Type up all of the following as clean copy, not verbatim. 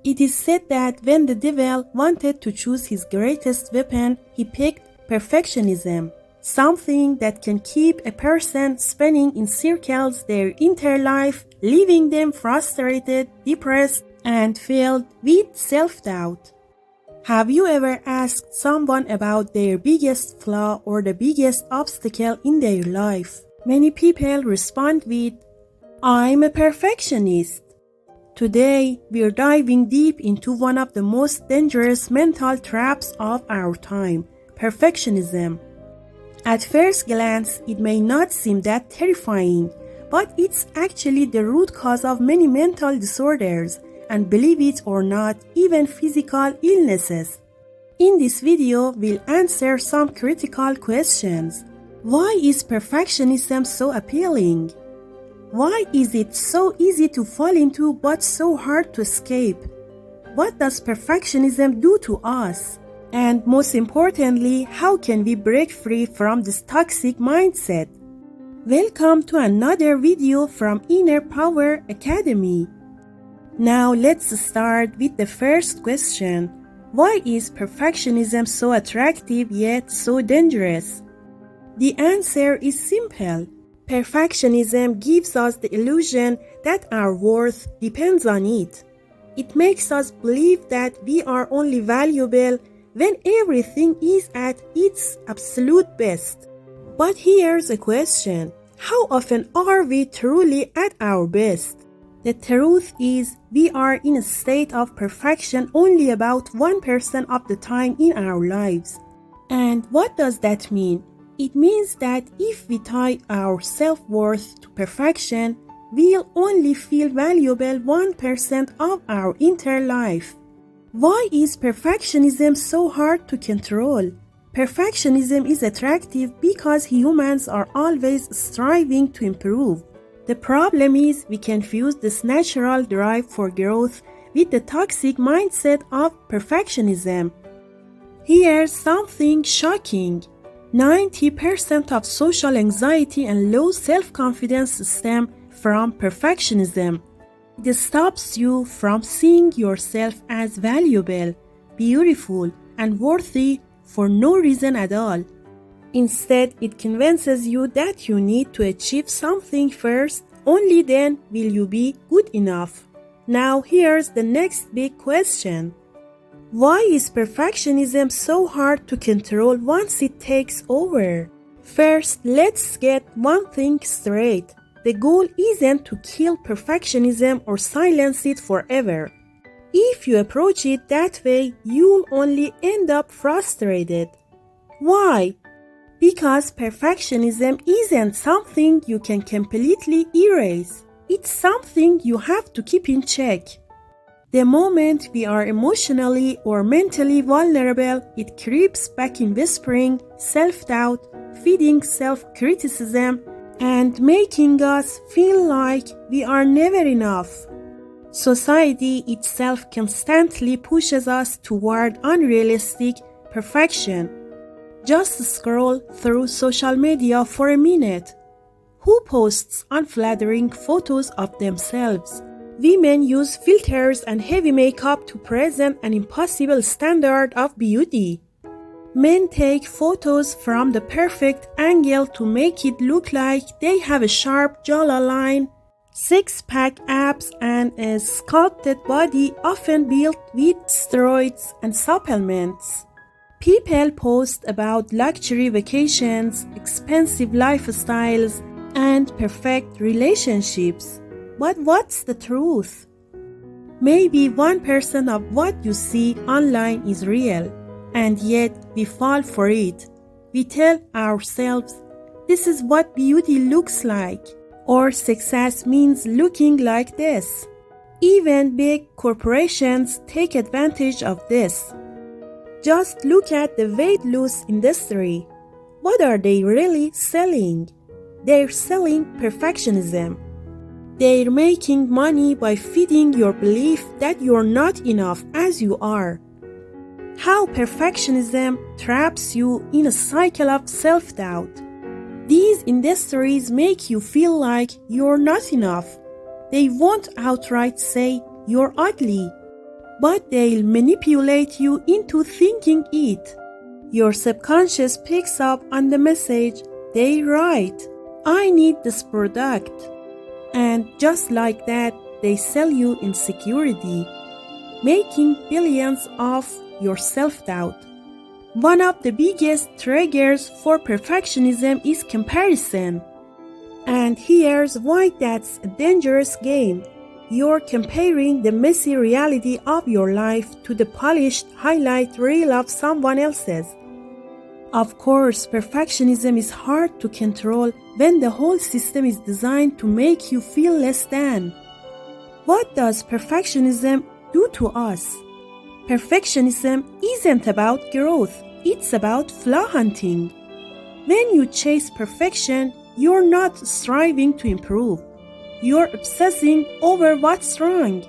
It is said that when the devil wanted to choose his greatest weapon, he picked perfectionism, something that can keep a person spinning in circles their entire life, leaving them frustrated, depressed, and filled with self-doubt. Have you ever asked someone about their biggest flaw or the biggest obstacle in their life? Many people respond with, "I'm a perfectionist." Today, we're diving deep into one of the most dangerous mental traps of our time, perfectionism. At first glance, it may not seem that terrifying, but it's actually the root cause of many mental disorders, and believe it or not, even physical illnesses. In this video, we'll answer some critical questions. Why is perfectionism so appealing? Why is it so easy to fall into but so hard to escape? What does perfectionism do to us? And most importantly, how can we break free from this toxic mindset? Welcome to another video from Inner Power Academy. Now let's start with the first question. Why is perfectionism so attractive yet so dangerous? The answer is simple. Perfectionism gives us the illusion that our worth depends on it. It makes us believe that we are only valuable when everything is at its absolute best. But here's a question. How often are we truly at our best? The truth is, we are in a state of perfection only about 1% of the time in our lives. And what does that mean? It means that if we tie our self-worth to perfection, we'll only feel valuable 1% of our entire life. Why is perfectionism so hard to control? Perfectionism is attractive because humans are always striving to improve. The problem is we confuse this natural drive for growth with the toxic mindset of perfectionism. Here's something shocking. 90% of social anxiety and low self-confidence stem from perfectionism. It stops you from seeing yourself as valuable, beautiful, and worthy for no reason at all. Instead, it convinces you that you need to achieve something first, only then will you be good enough. Now here's the next big question. Why is perfectionism so hard to control once it takes over? First, let's get one thing straight. The goal isn't to kill perfectionism or silence it forever. If you approach it that way, you'll only end up frustrated. Why? Because perfectionism isn't something you can completely erase. It's something you have to keep in check. The moment we are emotionally or mentally vulnerable, it creeps back in whispering, self-doubt, feeding self-criticism, and making us feel like we are never enough. Society itself constantly pushes us toward unrealistic perfection. Just scroll through social media for a minute. Who posts unflattering photos of themselves? Women use filters and heavy makeup to present an impossible standard of beauty. Men take photos from the perfect angle to make it look like they have a sharp jawline, six-pack abs, and a sculpted body often built with steroids and supplements. People post about luxury vacations, expensive lifestyles, and perfect relationships. But what's the truth? Maybe 1% of what you see online is real, and yet we fall for it. We tell ourselves, this is what beauty looks like, or success means looking like this. Even big corporations take advantage of this. Just look at the weight loss industry. What are they really selling? They're selling perfectionism. They're making money by feeding your belief that you're not enough as you are. How perfectionism traps you in a cycle of self-doubt. These industries make you feel like you're not enough. They won't outright say you're ugly, but they'll manipulate you into thinking it. Your subconscious picks up on the message they write, I need this product. And just like that, they sell you insecurity, making billions off your self-doubt. One of the biggest triggers for perfectionism is comparison. And here's why that's a dangerous game. You're comparing the messy reality of your life to the polished highlight reel of someone else's. Of course, perfectionism is hard to control when the whole system is designed to make you feel less than. What does perfectionism do to us? Perfectionism isn't about growth, it's about flaw hunting. When you chase perfection, you're not striving to improve. You're obsessing over what's wrong.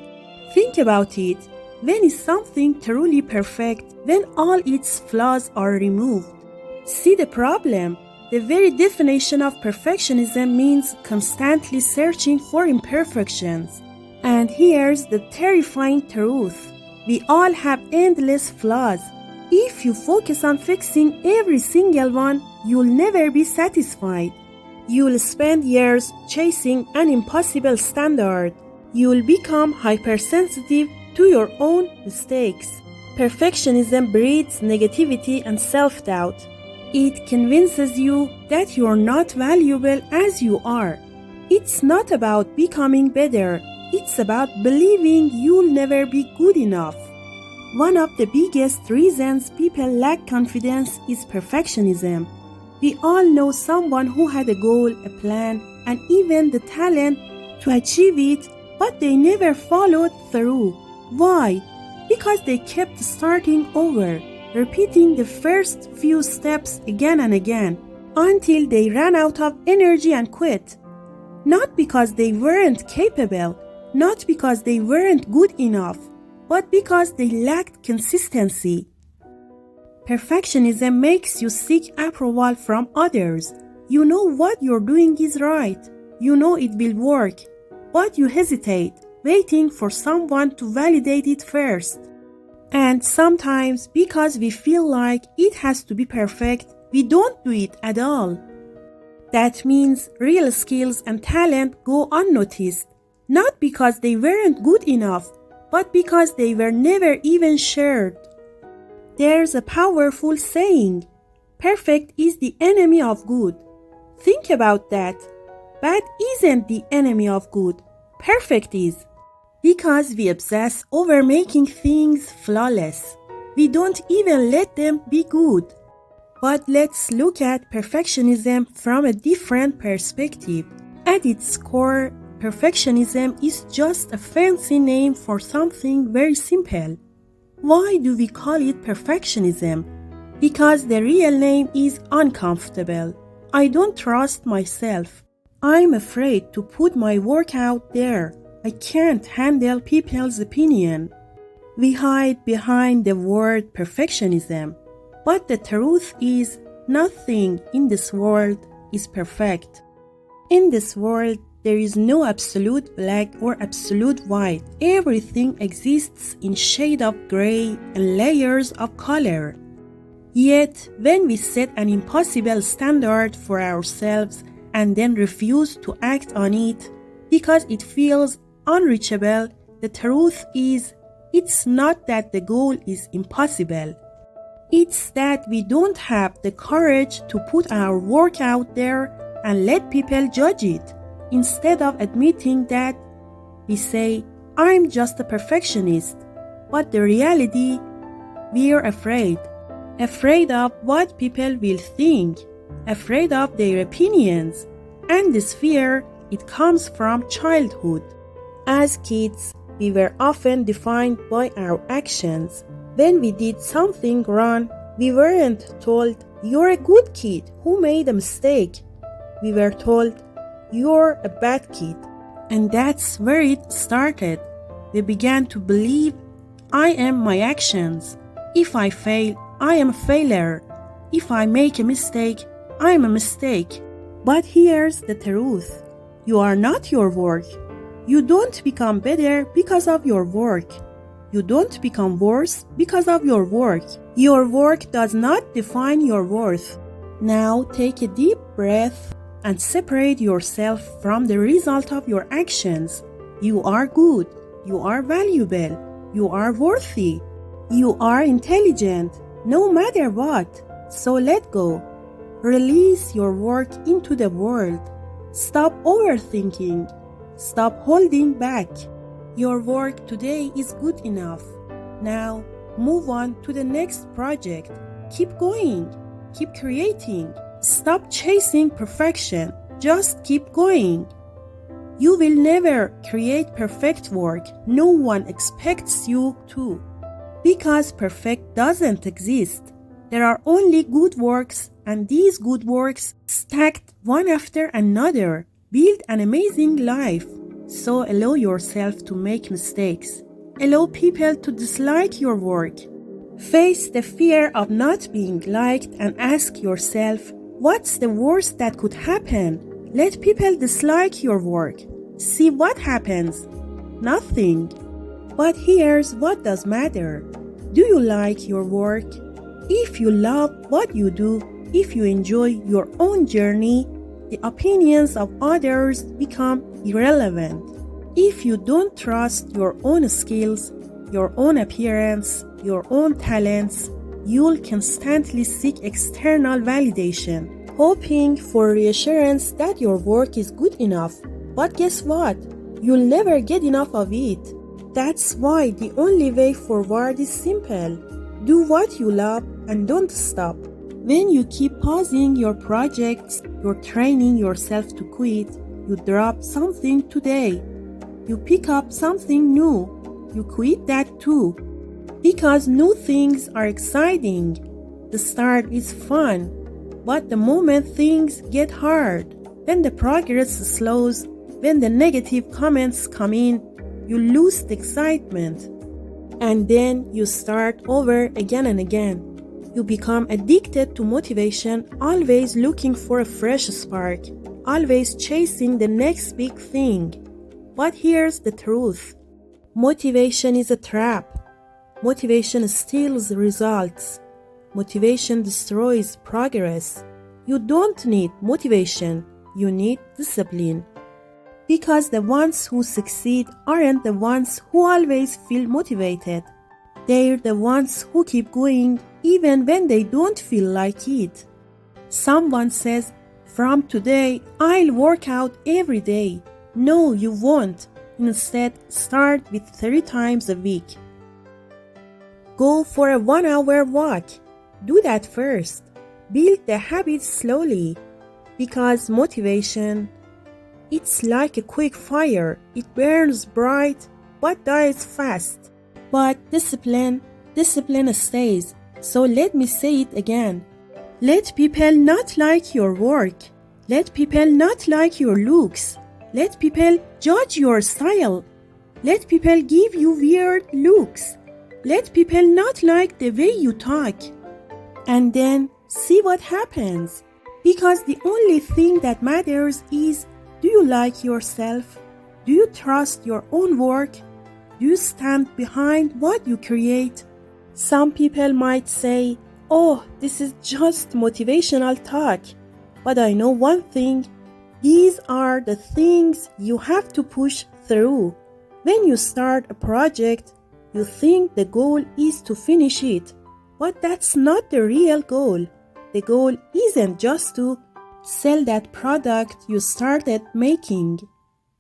Think about it. When is something truly perfect? When all its flaws are removed. See the problem? The very definition of perfectionism means constantly searching for imperfections. And here's the terrifying truth. We all have endless flaws. If you focus on fixing every single one, you'll never be satisfied. You'll spend years chasing an impossible standard. You'll become hypersensitive to your own mistakes. Perfectionism breeds negativity and self-doubt. It convinces you that you're not valuable as you are. It's not about becoming better. It's about believing you'll never be good enough. One of the biggest reasons people lack confidence is perfectionism. We all know someone who had a goal, a plan, and even the talent to achieve it, but they never followed through. Why? Because they kept starting over, repeating the first few steps again and again, until they ran out of energy and quit. Not because they weren't capable, not because they weren't good enough, but because they lacked consistency. Perfectionism makes you seek approval from others. You know what you're doing is right. You know it will work, but you hesitate, waiting for someone to validate it first. And sometimes, because we feel like it has to be perfect, we don't do it at all. That means real skills and talent go unnoticed, not because they weren't good enough, but because they were never even shared. There's a powerful saying, perfect is the enemy of good. Think about that. Bad isn't the enemy of good. Perfect is. Because we obsess over making things flawless. We don't even let them be good. But let's look at perfectionism from a different perspective. At its core, perfectionism is just a fancy name for something very simple. Why do we call it perfectionism? Because the real name is uncomfortable. I don't trust myself. I'm afraid to put my work out there. I can't handle people's opinion. We hide behind the word perfectionism. But the truth is, nothing in this world is perfect. In this world, there is no absolute black or absolute white. Everything exists in shade of gray and layers of color. Yet, when we set an impossible standard for ourselves and then refuse to act on it because it feels unreachable, the truth is, it's not that the goal is impossible. It's that we don't have the courage to put our work out there and let people judge it. Instead of admitting that, we say, I'm just a perfectionist. But the reality, we're afraid. Afraid of what people will think. Afraid of their opinions. And this fear, it comes from childhood. As kids, we were often defined by our actions. When we did something wrong, we weren't told, you're a good kid who made a mistake. We were told, you're a bad kid. And that's where it started. We began to believe, I am my actions. If I fail, I am a failure. If I make a mistake, I am a mistake. But here's the truth. You are not your work. You don't become better because of your work. You don't become worse because of your work. Your work does not define your worth. Now take a deep breath and separate yourself from the result of your actions. You are good. You are valuable. You are worthy. You are intelligent, no matter what. So let go. Release your work into the world. Stop overthinking. Stop holding back. Your work today is good enough. Now move on to the next project. Keep going. Keep creating. Stop chasing perfection. Just keep going. You will never create perfect work. No one expects you to. Because perfect doesn't exist. There are only good works, and these good works, stacked one after another, build an amazing life. So allow yourself to make mistakes. Allow people to dislike your work. Face the fear of not being liked and ask yourself, what's the worst that could happen? Let people dislike your work. See what happens. Nothing. But here's what does matter. Do you like your work? If you love what you do, if you enjoy your own journey, the opinions of others become irrelevant. If you don't trust your own skills, your own appearance, your own talents, you'll constantly seek external validation, hoping for reassurance that your work is good enough. But guess what? You'll never get enough of it. That's why the only way forward is simple. Do what you love and don't stop. When you keep pausing your projects, you're training yourself to quit. You drop something today. You pick up something new. You quit that too. Because new things are exciting. The start is fun. But the moment things get hard, when the progress slows, when the negative comments come in, you lose the excitement. And then you start over again and again. You become addicted to motivation, always looking for a fresh spark, always chasing the next big thing. But here's the truth. Motivation is a trap. Motivation steals results. Motivation destroys progress. You don't need motivation. You need discipline. Because the ones who succeed aren't the ones who always feel motivated. They're the ones who keep going even when they don't feel like it. Someone says, from today, I'll work out every day. No, you won't. Instead, start with 3 times a week. Go for a 1-hour walk. Do that first. Build the habit slowly. Because motivation, it's like a quick fire. It burns bright but dies fast. But discipline stays. So let me say it again. Let people not like your work. Let people not like your looks. Let people judge your style. Let people give you weird looks. Let people not like the way you talk. And then see what happens. Because the only thing that matters is, do you like yourself? Do you trust your own work? Do you stand behind what you create? Some people might say, oh, this is just motivational talk. But I know one thing. These are the things you have to push through. When you start a project, you think the goal is to finish it. But that's not the real goal. The goal isn't just to sell that product you started making,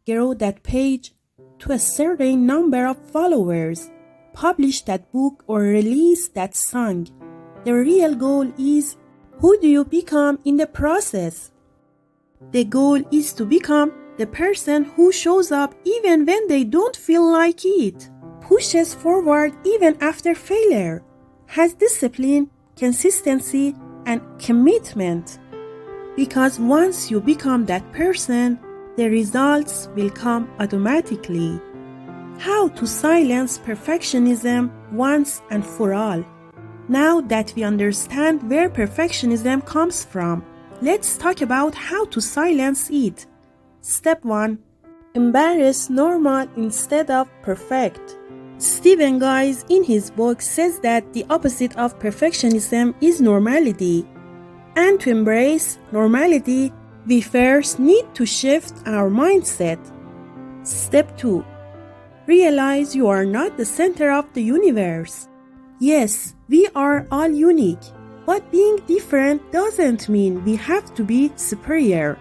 grow that page to a certain number of followers, publish that book or release that song. The real goal is, who do you become in the process? The goal is to become the person who shows up even when they don't feel like it, pushes forward even after failure, has discipline, consistency, and commitment. Because once you become that person, the results will come automatically. How to silence perfectionism once and for all. Now that we understand where perfectionism comes from, let's talk about how to silence it. Step 1. Embrace normal instead of perfect. Stephen Guys in his book says that the opposite of perfectionism is normality. And to embrace normality, we first need to shift our mindset. Step 2. Realize you are not the center of the universe. Yes, we are all unique, but being different doesn't mean we have to be superior.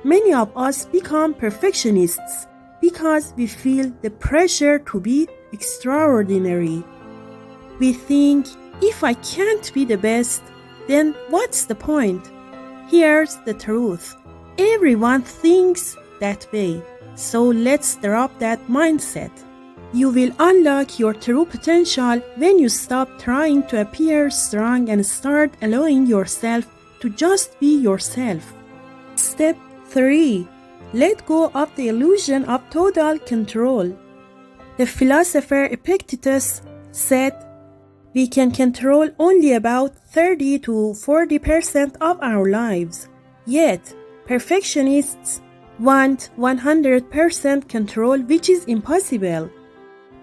Many of us become perfectionists because we feel the pressure to be extraordinary. We think, if I can't be the best, then what's the point? Here's the truth. Everyone thinks that way, so let's drop that mindset. You will unlock your true potential when you stop trying to appear strong and start allowing yourself to just be yourself. Step 3. Let go of the illusion of total control. The philosopher Epictetus said, we can control only about 30 to 40% of our lives. Yet, perfectionists want 100% control, which is impossible.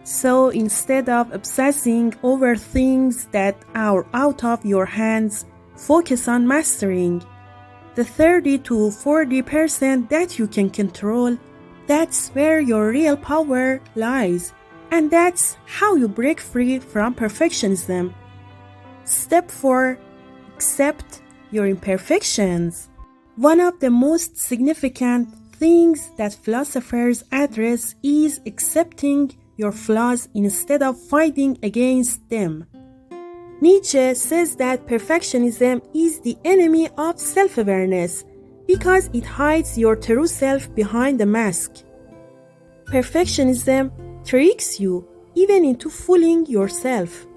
So instead of obsessing over things that are out of your hands, focus on mastering the 30 to 40% that you can control. That's where your real power lies, and that's how you break free from perfectionism. Step 4. Accept your imperfections. One of the most significant things that philosophers address is accepting your flaws instead of fighting against them. Nietzsche says that perfectionism is the enemy of self-awareness because it hides your true self behind a mask. Perfectionism tricks you even into fooling yourself.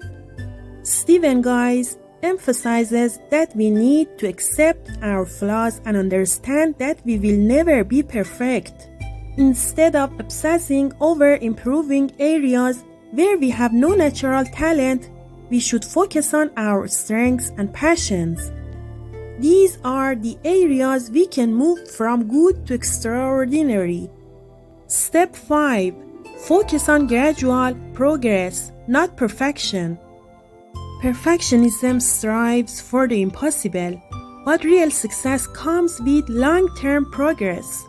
Stephen Guys emphasizes that we need to accept our flaws and understand that we will never be perfect. Instead of obsessing over improving areas where we have no natural talent, we should focus on our strengths and passions. These are the areas we can move from good to extraordinary. Step 5. Focus on gradual progress, not perfection. Perfectionism strives for the impossible, but real success comes with long-term progress.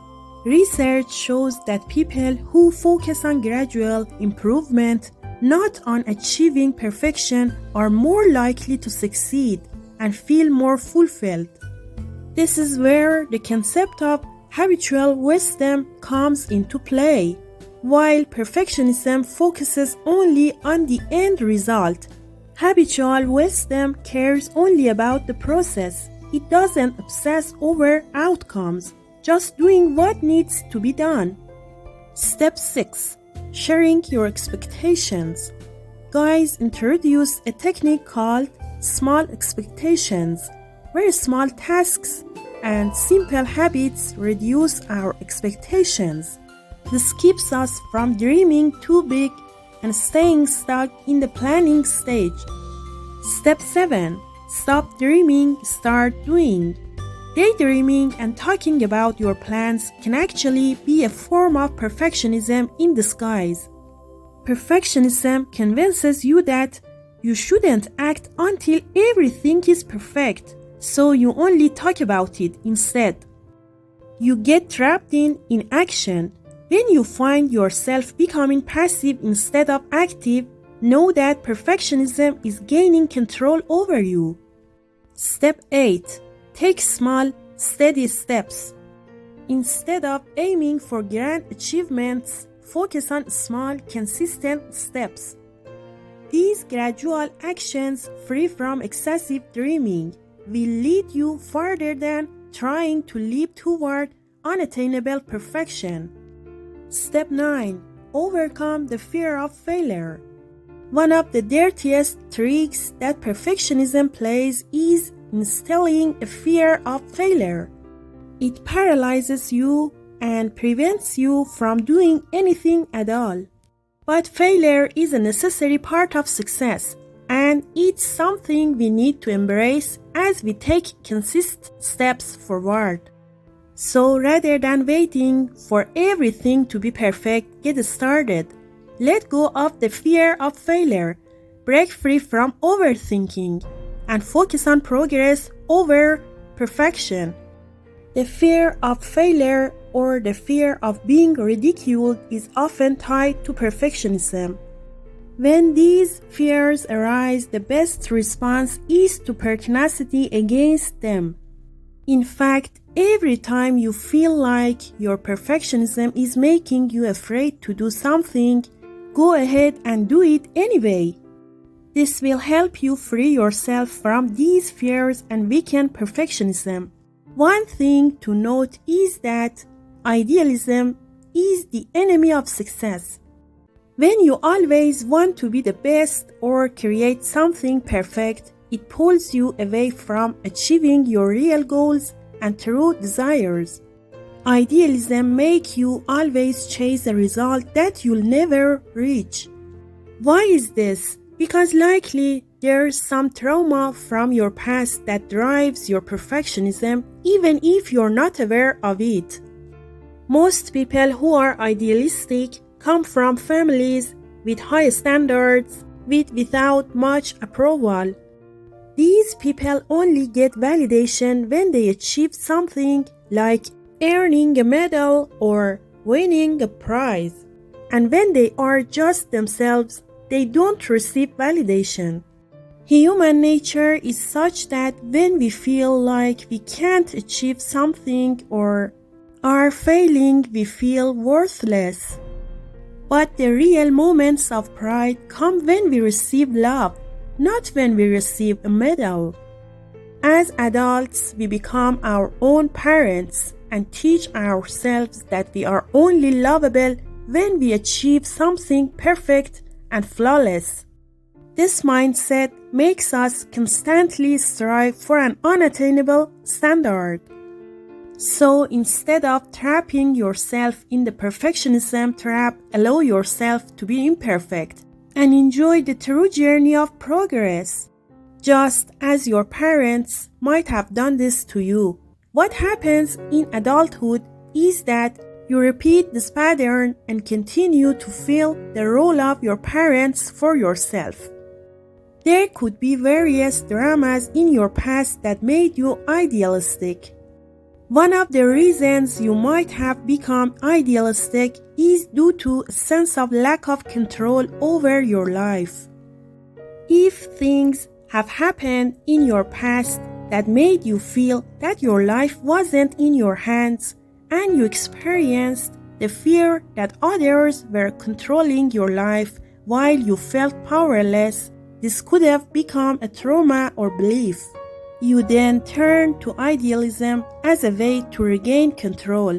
Research shows that people who focus on gradual improvement, not on achieving perfection, are more likely to succeed and feel more fulfilled. This is where the concept of habitual wisdom comes into play. While perfectionism focuses only on the end result, habitual wisdom cares only about the process. It doesn't obsess over outcomes, just doing what needs to be done. Step 6. Sharing your expectations. Guys introduce a technique called small expectations, where small tasks and simple habits reduce our expectations. This keeps us from dreaming too big and staying stuck in the planning stage. Step 7. Stop dreaming, start doing. Daydreaming and talking about your plans can actually be a form of perfectionism in disguise. Perfectionism convinces you that you shouldn't act until everything is perfect, so you only talk about it instead. You get trapped in inaction. When you find yourself becoming passive instead of active, know that perfectionism is gaining control over you. Step 8. Take small, steady steps. Instead of aiming for grand achievements, focus on small, consistent steps. These gradual actions, free from excessive dreaming, will lead you farther than trying to leap toward unattainable perfection. Step 9. Overcome the fear of failure. One of the dirtiest tricks that perfectionism plays is instilling a fear of failure. It paralyzes you and prevents you from doing anything at all. But failure is a necessary part of success, and it's something we need to embrace as we take consistent steps forward. So rather than waiting for everything to be perfect, get started. Let go of the fear of failure. Break free from overthinking and focus on progress over perfection. The fear of failure or the fear of being ridiculed is often tied to perfectionism. When these fears arise, the best response is to pertinacity against them. In fact, every time you feel like your perfectionism is making you afraid to do something, go ahead and do it anyway. This will help you free yourself from these fears and weaken perfectionism. One thing to note is that idealism is the enemy of success. When you always want to be the best or create something perfect, it pulls you away from achieving your real goals and true desires. Idealism makes you always chase a result that you'll never reach. Why is this? Because likely there's some trauma from your past that drives your perfectionism even if you're not aware of it. Most people who are idealistic come from families with high standards without much approval. These people only get validation when they achieve something like earning a medal or winning a prize. And when they are just themselves, they don't receive validation. Human nature is such that when we feel like we can't achieve something or are failing, we feel worthless. But the real moments of pride come when we receive love, not when we receive a medal. As adults, we become our own parents and teach ourselves that we are only lovable when we achieve something perfect and flawless. This mindset makes us constantly strive for an unattainable standard. So instead of trapping yourself in the perfectionism trap, allow yourself to be imperfect and enjoy the true journey of progress, just as your parents might have done this to you. What happens in adulthood is that you repeat this pattern and continue to fill the role of your parents for yourself. There could be various dramas in your past that made you idealistic. One of the reasons you might have become idealistic is due to a sense of lack of control over your life. If things have happened in your past that made you feel that your life wasn't in your hands and you experienced the fear that others were controlling your life while you felt powerless, this could have become a trauma or belief. You then turn to idealism as a way to regain control.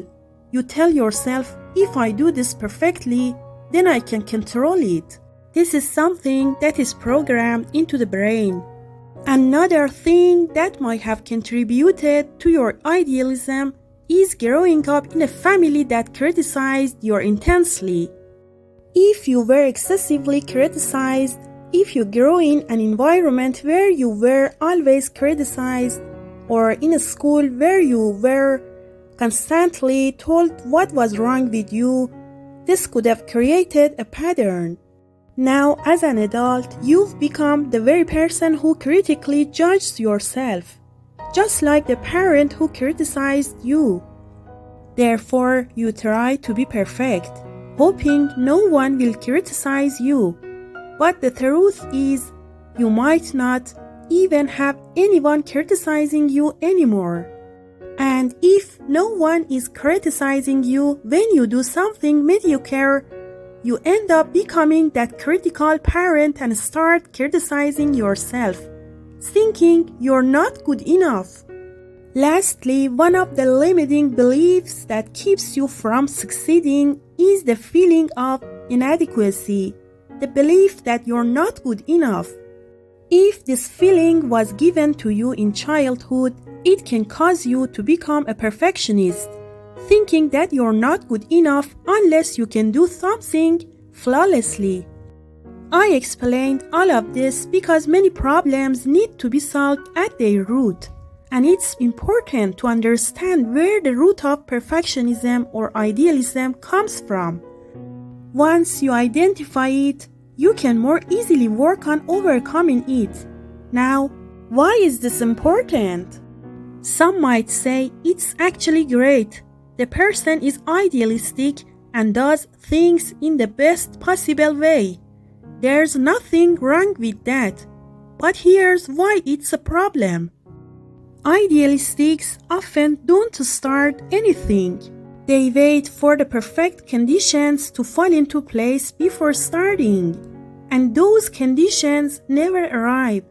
You tell yourself, if I do this perfectly, then I can control it. This is something that is programmed into the brain. Another thing that might have contributed to your idealism is growing up in a family that criticized you intensely. If you were excessively criticized, if you grew in an environment where you were always criticized, or in a school where you were constantly told what was wrong with you, this could have created a pattern. Now, as an adult, you've become the very person who critically judges yourself, just like the parent who criticized you. Therefore, you try to be perfect, hoping no one will criticize you. But the truth is, you might not even have anyone criticizing you anymore. And if no one is criticizing you when you do something mediocre, you end up becoming that critical parent and start criticizing yourself, thinking you're not good enough. Lastly, one of the limiting beliefs that keeps you from succeeding is the feeling of inadequacy, the belief that you're not good enough. If this feeling was given to you in childhood, it can cause you to become a perfectionist, thinking that you're not good enough unless you can do something flawlessly. I explained all of this because many problems need to be solved at their root, and it's important to understand where the root of perfectionism or idealism comes from. Once you identify it, you can more easily work on overcoming it. Now, why is this important? Some might say it's actually great. The person is idealistic and does things in the best possible way. There's nothing wrong with that. But here's why it's a problem. Idealists often don't start anything. They wait for the perfect conditions to fall into place before starting. And those conditions never arrive.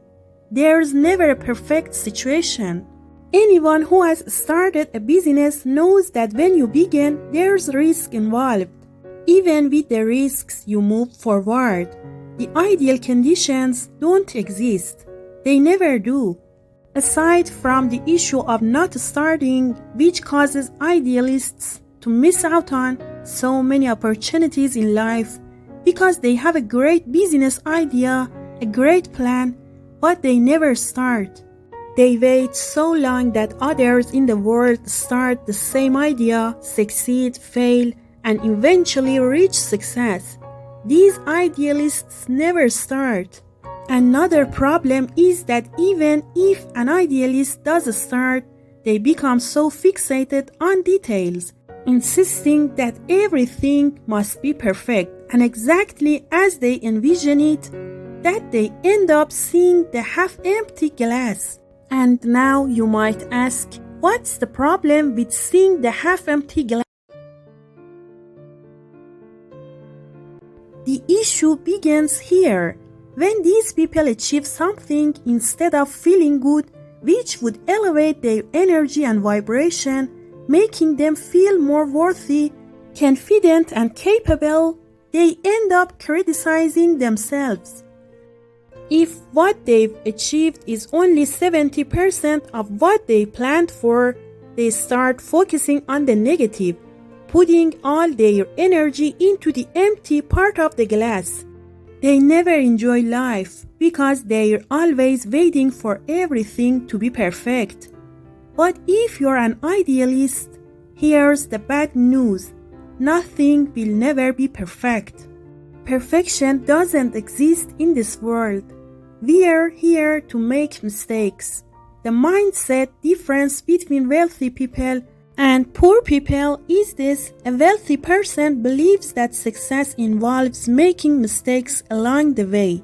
There's never a perfect situation. Anyone who has started a business knows that when you begin, there's risk involved. Even with the risks, you move forward. The ideal conditions don't exist. They never do. Aside from the issue of not starting, which causes idealists to miss out on so many opportunities in life because they have a great business idea, a great plan, but they never start. They wait so long that others in the world start the same idea, succeed, fail, and eventually reach success. These idealists never start. Another problem is that even if an idealist does start, they become so fixated on details, insisting that everything must be perfect and exactly as they envision it, that they end up seeing the half-empty glass. And now you might ask, what's the problem with seeing the half-empty glass? The issue begins here. When these people achieve something instead of feeling good, which would elevate their energy and vibration, making them feel more worthy, confident, and capable, they end up criticizing themselves. If what they've achieved is only 70% of what they planned for, they start focusing on the negative, putting all their energy into the empty part of the glass. They never enjoy life because they're always waiting for everything to be perfect. But if you're an idealist, here's the bad news. Nothing will never be perfect. Perfection doesn't exist in this world. We're here to make mistakes. The mindset difference between wealthy people and poor people is this: a wealthy person believes that success involves making mistakes along the way.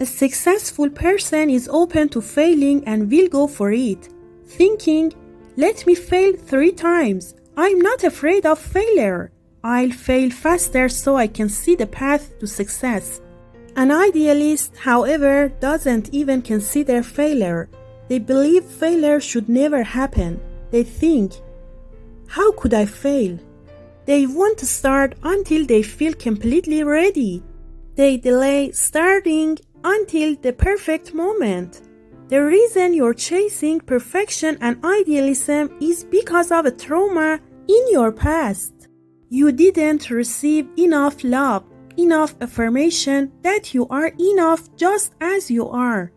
A successful person is open to failing and will go for it, thinking, let me fail 3 times. I'm not afraid of failure. I'll fail faster so I can see the path to success. An idealist, however, doesn't even consider failure. They believe failure should never happen. They think, how could I fail? They won't start until they feel completely ready. They delay starting until the perfect moment. The reason you're chasing perfection and idealism is because of a trauma in your past. You didn't receive enough love, enough affirmation that you are enough just as you are.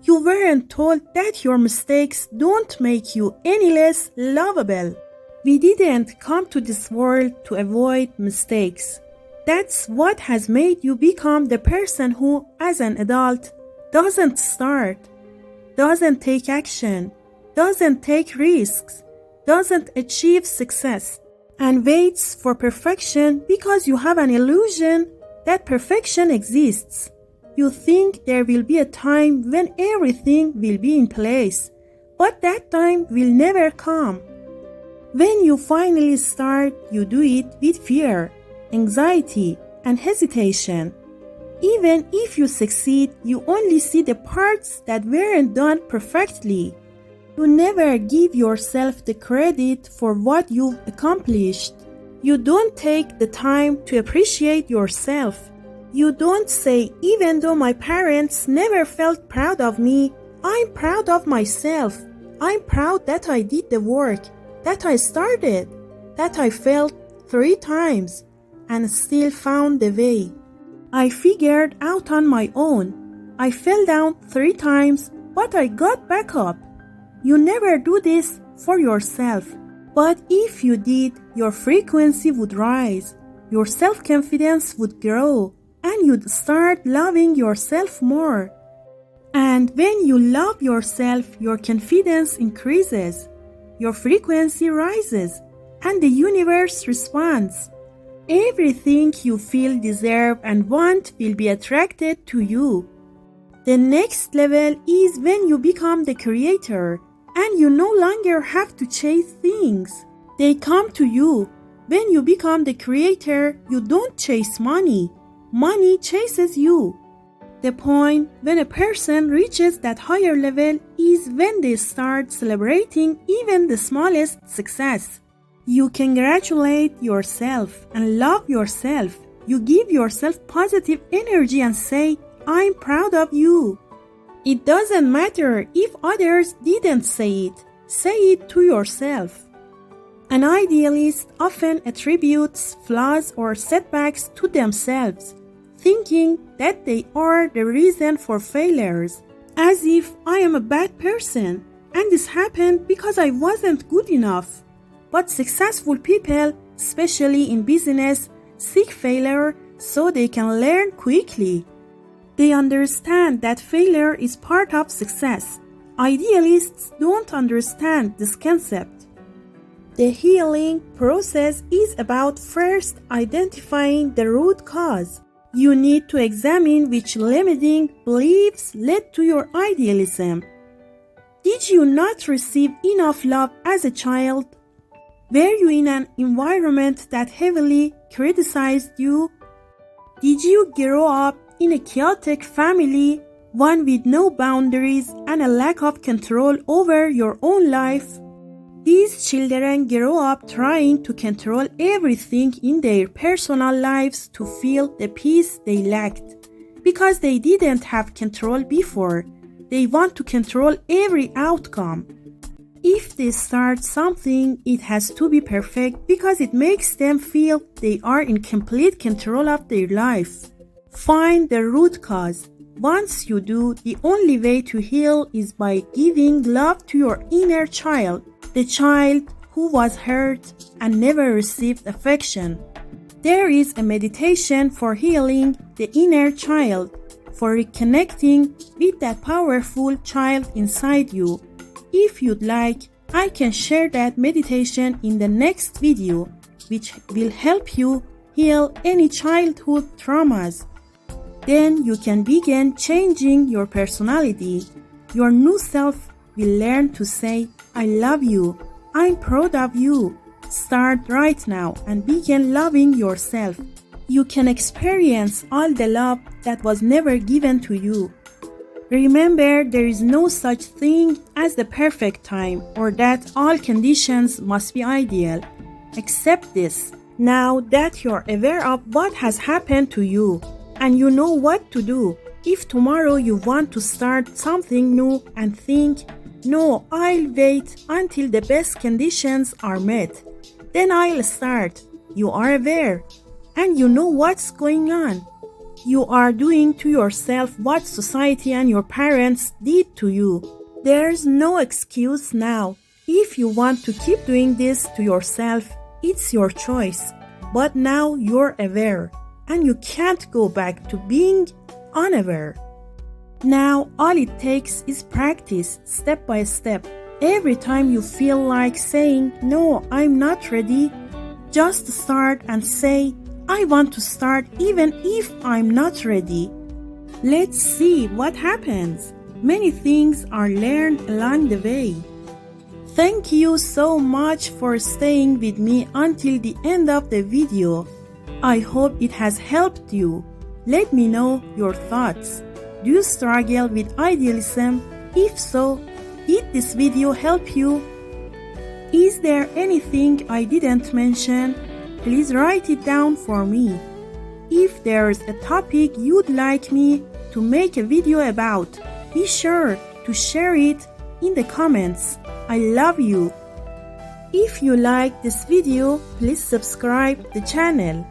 You weren't told that your mistakes don't make you any less lovable. We didn't come to this world to avoid mistakes. That's what has made you become the person who, as an adult, doesn't start, doesn't take action, doesn't take risks, doesn't achieve success, and waits for perfection because you have an illusion that perfection exists. You think there will be a time when everything will be in place, but that time will never come. When you finally start, you do it with fear, anxiety, and hesitation. Even if you succeed, you only see the parts that weren't done perfectly. You never give yourself the credit for what you've accomplished. You don't take the time to appreciate yourself. You don't say, even though my parents never felt proud of me, I'm proud of myself. I'm proud that I did the work, that I started, that I failed 3 times and still found the way. I figured out on my own. I fell down 3 times, but I got back up. You never do this for yourself. But if you did, your frequency would rise. your self-confidence would grow and you'd start loving yourself more. And when you love yourself, your confidence increases, your frequency rises, and the universe responds. Everything you feel, deserve, and want will be attracted to you. The next level is when you become the creator and you no longer have to chase things. They come to you. When you become the creator, you don't chase money. Money chases you. The point when a person reaches that higher level is when they start celebrating even the smallest success. You congratulate yourself and love yourself. You give yourself positive energy and say, I'm proud of you. It doesn't matter if others didn't say it. Say it to yourself. An idealist often attributes flaws or setbacks to themselves, thinking that they are the reason for failures, as if I am a bad person and this happened because I wasn't good enough. But successful people, especially in business, seek failure so they can learn quickly. They understand that failure is part of success. Idealists don't understand this concept. The healing process is about first identifying the root cause. You need to examine which limiting beliefs led to your idealism. Did you not receive enough love as a child? Were you in an environment that heavily criticized you? Did you grow up in a chaotic family, one with no boundaries and a lack of control over your own life? These children grow up trying to control everything in their personal lives to feel the peace they lacked. Because they didn't have control before, they want to control every outcome. If they start something, it has to be perfect because it makes them feel they are in complete control of their life. Find the root cause. Once you do, the only way to heal is by giving love to your inner child, the child who was hurt and never received affection. There is a meditation for healing the inner child, for reconnecting with that powerful child inside you. If you'd like, I can share that meditation in the next video, which will help you heal any childhood traumas. Then you can begin changing your personality. Your new self will learn to say, I love you, I'm proud of you. Start right now and begin loving yourself. You can experience all the love that was never given to you. Remember, there is no such thing as the perfect time or that all conditions must be ideal. Accept this. Now that you're aware of what has happened to you and you know what to do, if tomorrow you want to start something new and think, no, I'll wait until the best conditions are met, then I'll start. You are aware and you know what's going on. You are doing to yourself what society and your parents did to you. There's no excuse now. If you want to keep doing this to yourself, it's your choice. But now you're aware and you can't go back to being unaware. Now all it takes is practice, step by step. Every time you feel like saying, no, I'm not ready, just start and say, I want to start even if I'm not ready. Let's see what happens. Many things are learned along the way. Thank you so much for staying with me until the end of the video. I hope it has helped you. Let me know your thoughts. Do you struggle with idealism? If so, did this video help you? Is there anything I didn't mention? Please write it down for me. If there's a topic you'd like me to make a video about, be sure to share it in the comments. I love you. If you like this video, please subscribe the channel.